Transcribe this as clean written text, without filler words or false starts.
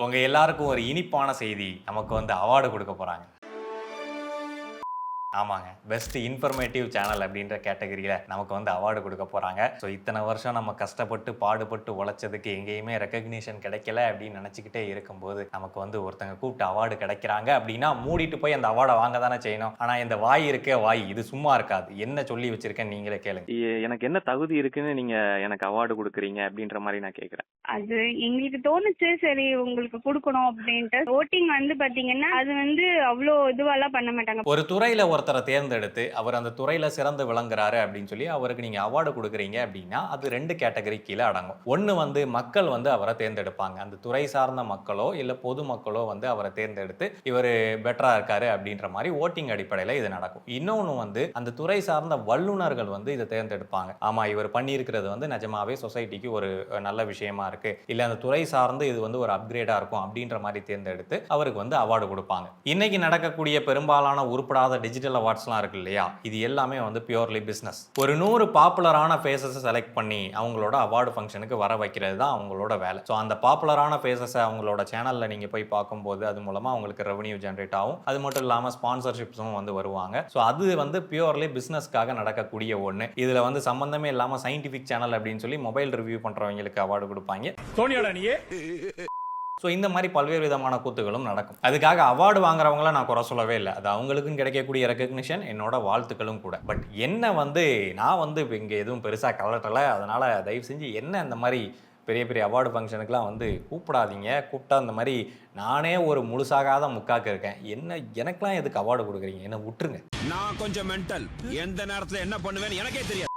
உங்க எல்லாருக்கும் ஒரு இனிப்பான செய்தி, நமக்கு வந்து அவார்டு கொடுக்க போறாங்க. ஆமாங்க. பெஸ்ட் இன்ஃபர்மேட்டிவ் சேனல் அப்படின்ற கேட்டகரியில நமக்கு வந்து அவார்டு கொடுக்க போறாங்க. ஸோ இத்தனை வருஷம் நம்ம கஷ்டப்பட்டு, பாடுபட்டு உழைச்சதுக்கு எங்கேயுமே ரெகக்னிஷன் கிடைக்கல அப்படின்னு நினைச்சுக்கிட்டே இருக்கும்போது, நமக்கு வந்து ஒருத்தங்க கூப்பிட்டு அவார்டு கிடைக்கிறாங்க அப்படின்னா, மூடிட்டு போய் அந்த அவார்டை வாங்க தானே செய்யணும். ஆனா இந்த வாய் இருக்கே வாய், இது சும்மா இருக்காது. என்ன சொல்லி வச்சிருக்கேன்னு நீங்களே கேளுங்க. எனக்கு என்ன தகுதி இருக்குன்னு நீங்க எனக்கு அவார்டு கொடுக்குறீங்க அப்படின்ற மாதிரி நான் கேட்குறேன். அது எங்களுக்கு தோணுச்சு, சரி உங்களுக்கு கொடுக்கணும் அப்படின்ட்டு. ஓட்டிங் வந்து பாத்தீங்கன்னா அது வந்து அவ்வளோ இதுவெல்லாம் பண்ண மாட்டாங்க. ஒரு துறையில ஒருத்தரை தேர்ந்தெடுத்து அவர் அந்த துறையில சிறந்து விளங்குறாரு அப்படின்னு சொல்லி அவருக்கு நீங்க அவார்டு கொடுக்குறீங்க அப்படின்னா, அது 2 கேட்டகரி கீழே அடங்கும். ஒன்னு வந்து மக்கள் வந்து அவரை தேர்ந்தெடுப்பாங்க. அந்த துறை சார்ந்த மக்களோ இல்ல பொதுமக்களோ வந்து அவரை தேர்ந்தெடுத்து இவர் பெட்டரா இருக்காரு அப்படின்ற மாதிரி ஓட்டிங் அடிப்படையில் இது நடக்கும். இன்னொன்னு வந்து அந்த துறை சார்ந்த வல்லுநர்கள் வந்து இதை தேர்ந்தெடுப்பாங்க. ஆமா, இவர் பண்ணியிருக்கிறது வந்து நிஜமாவே சொசைட்டிக்கு ஒரு நல்ல விஷயமா இருக்கு, இல்ல அந்த துறை சார்ந்து இது வந்து ஒரு அப்கிரேடா இருக்கும் அப்படின்ற மாதிரி தேர்ந்தெடுத்து அவருக்கு வந்து அவார்டு கொடுப்பாங்க. இன்னைக்கு நடக்கக்கூடிய பெரும்பாலான உருப்படாத டிஜிட்டல் அவார்ட்ஸ்லாம் இருக்கு இல்லையா, இது எல்லாமே வந்து பியூர்லி பிசினஸ். ஒரு 100 பாப்புலரான ஃபேஸஸை செலக்ட் பண்ணி அவங்களோட அவார்டு ஃபங்க்ஷனுக்கு வர வைக்கிறது தான் அவங்களோட வேலை. ஸோ அந்த பாப்புலரான ஃபேஸஸை அவங்களோட சேனலில் நீங்கள் போய் பார்க்கும்போது அது மூலமாக அவங்களுக்கு ரெவன்யூ ஜென்ரேட் ஆகும். அது மட்டும் இல்லாமல் ஸ்பான்சர்ஷிப்ஸும் வந்து வருவாங்க. ஸோ அது வந்து பியூர்லி பிஸ்னஸ்க்காக நடக்கக்கூடிய ஒன்று. இதில் வந்து சம்பந்தமே இல்லாமல் சயின்டிஃபிக் சேனல் அப்படின்னு சொல்லி மொபைல் ரிவ்யூ பண்ணுறவங்களுக்கு அவார்டு கொடுப்பாங்க. ஸோ இந்த மாதிரி பல்வேறு விதமான கூத்துகளும் நடக்கும். அதுக்காக அவார்டு வாங்குறவங்கள நான் குறை சொல்லவே இல்லை. அது அவங்களுக்கும் கிடைக்கக்கூடிய ரெகக்னிஷன், என்னோட வாழ்த்துக்களும் கூட. பட் என்ன வந்து நான் வந்து இப்போ இங்கே எதுவும் பெருசாக கலட்டலை. அதனால் தயவு செஞ்சு என்ன இந்த மாதிரி பெரிய பெரிய அவார்டு ஃபங்க்ஷனுக்குலாம் வந்து கூப்பிடாதீங்க. கூப்பிட்டா இந்த மாதிரி நானே ஒரு முழுசாகாத முக்காக்கு இருக்கேன். என்ன எனக்கெல்லாம் எதுக்கு அவார்டு கொடுக்குறீங்க? என்ன விட்டுருங்க. நான் கொஞ்சம் மென்டல். எந்த நேரத்தில் என்ன பண்ணுவேன்னு எனக்கே தெரியாது.